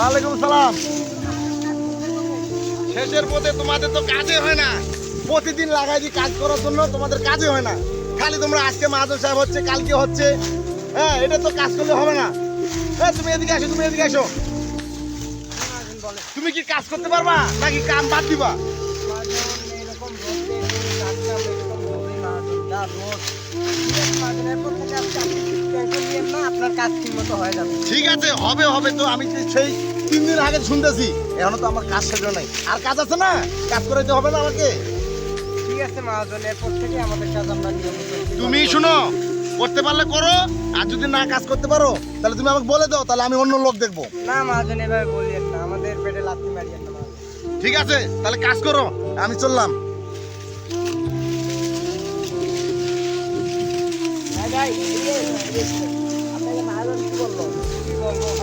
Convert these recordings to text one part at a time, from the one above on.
ওয়ালাইকুম সালাম। শেষের পথে তোমাদের তো কাজে হয় না, প্রতিদিন লাগাই দিই কাজ করার জন্য, তোমাদের কাজে হয় না। খালি তোমরা আজকে মাহাজন সাহেব হচ্ছে, কালকে হচ্ছে। হ্যাঁ, এটা তো কাজ করলে হবে না। হ্যাঁ, তুমি এদিকে আসো, তুমি এদিকে আসো। তুমি কি কাজ করতে পারবা নাকি কাম বাদ দিবা? আপনার কাজ ঠিক মতো হয়ে যাবে। ঠিক আছে, হবে হবে তো। আমি সেই 3 দিন আগে শুনতেছি, এখনো তো আমার কাজ শেষ হয় নাই। আর কাজ আছে না, কাজ করাইতে হবে না আমাকে? ঠিক আছে মহাজন, এরপর থেকে আমাদের কাজ আমরা নিয়মিত। তুমি শুনো, করতে পারলে করো, আর যদি না কাজ করতে পারো তাহলে তুমি আমাকে বলে দাও, তাহলে আমি অন্য লোক দেখবো। না মহাজন, এভাবে বলিয়েন না, আমাদের পেটে লাথি মারিয়েন না মহাজন। ঠিক আছে, তাহলে কাজ করো, আমি চললাম।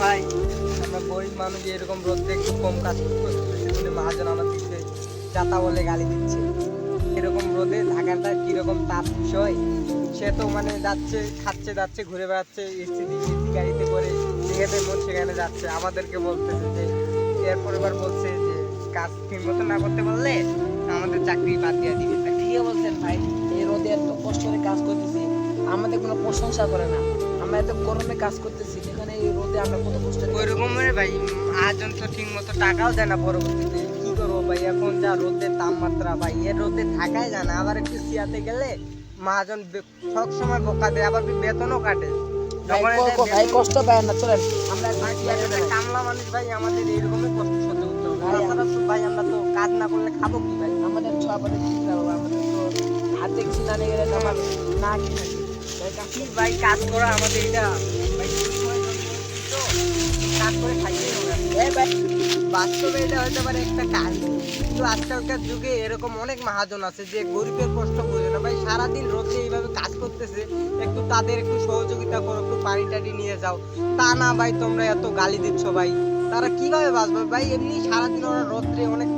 ভাই, আমরা গরিব মানুষ, এরকম রোদে একটু কম কাজ করতে মহাজন আমার দিকে যাতা বলে গালি দিচ্ছে। এরকম রোদে ঢাকাটা কিরকম তাপ বিষয়, সে তো মানে যাচ্ছে, খাচ্ছে, যাচ্ছে, ঘুরে বেড়াচ্ছে, এসি গাড়িতে করে যেখানে মন সেখানে যাচ্ছে। আমাদেরকে বলতেছে যে, এরপর এবার বলছে যে কাজ ঠিক মতো না করতে পারলে আমাদের চাকরি বাদ দিয়ে দিবে। ঠিকই বলছেন ভাই, এই রোদে এত কষ্ট করে কাজ করতেছি, আমাদের কোনো প্রশংসা করে না। আমরা এত গরমে কাজ করতেছি, সেখানে এই রোদে আমরা কত কষ্ট করে ওই রকমের ভাই, আজন তো ঠিক মতো টাকাও দেয় না পরবর্তীতে। কি করবো ভাই, এখন যা রোদের তাপমাত্রা ভাই, এর রোদে থাকাই যায় না। আবার একটু সিয়াতে গেলে মহাজন সব সময় বোকা দেয়, আবার বেতনও কাটে। ভাই কষ্ট পায় না, চলেন আমরা কামলা মানুষ ভাই, আমাদের এইরকমই কষ্ট সহ্য করতে হবে। তাছাড়া তো ভাই আমরা তো কাজ না করলে খাবো কি ভাই? আমাদের আমাদের ঠিক না বাবা, আমাদের তো হাতে কিছু না নিয়ে গেলে তো আমার না কি থাকি। কি ভাই, কাজ করা আমাদের এটা ভাই, তো কাজ করে খাইতেই হবে। ভাই বাস্তবে এটা হতে পারে একটা কাজ, কিন্তু আজকালকার যুগে এরকম অনেক মহাজন আছে যে গরিবের কষ্ট বোঝে না ভাই, সারাদিন রোদে এইভাবে কাজ করতেছে। একটু তাদের একটু সহযোগিতা করো, একটু পানি টাড়ি নিয়ে যাও। তা না ভাই, তোমরা এত গালি দিচ্ছ ভাই, তারা কিভাবে বাঁচবে ভাই? এমনি সারাদিন ওরা রোদ্রে অনেক